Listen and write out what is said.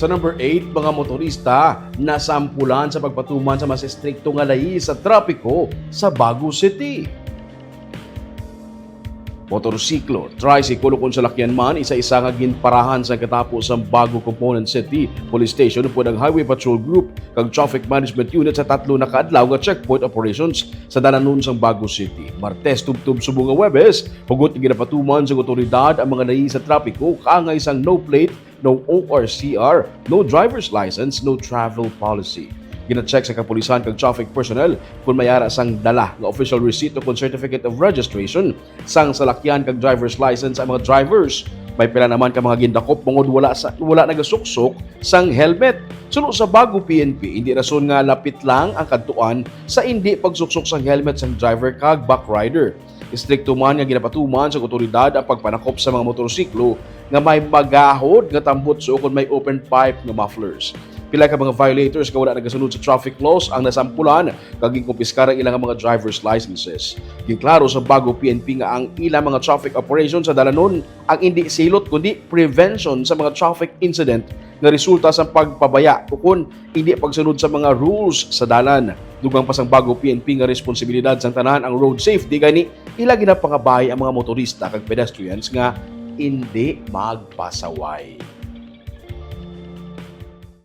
Sa number 8, mga motorista nasampulan sa pagpatuman sa mas estrikto nga layi sa trapiko sa Bago City. Motorsiklo, tricycle kung sa lakyan man, isa-isa nga ginparahan sa katapos sa Bago Component City Police Station po ng Highway Patrol Group kag Traffic Management Unit sa tatlo na kaadlaw nga checkpoint operations sa dalanon sa Bago City. Martes tubtub subong nga Webes, hugot nga ginapatuman sa otoridad ang mga layi sa trapiko kaangay isang no plate, no ORCR, no driver's license, no travel policy. Gina-check sa kapulisan kag traffic personnel kung mayara sang dala nga official receipt o kung certificate of registration sang salakyan kag driver's license ang mga drivers. May pila naman ka mga gindakop mungod wala nagasuksok sang helmet. Suno sa Bago PNP, hindi rason nga lapit lang ang kadtuan sa hindi pagsuksok sang helmet sang driver kag backrider. Istrikto man nga ginapatuman sa otoridad ang pagpanakop sa mga motorsiklo nga may magahod nga tambot so kung may open pipe nga mufflers. Pila ka mga violators nga wala nagasunod sa traffic laws ang nasampulan kag ginkumpiskar ang ilang mga driver's licenses. Ginklaro sa Bago PNP nga ang ilang mga traffic operations sa dalanon ang hindi silot kundi prevention sa mga traffic incident nga resulta sa pagpabaya o kung hindi pagsunod sa mga rules sa dalan. Dugang pa sang Bago PNP nga responsibilidad sa tanan ang road safety gani ila ginapangabay ang mga motorista kag pedestrians nga hindi magpasaway.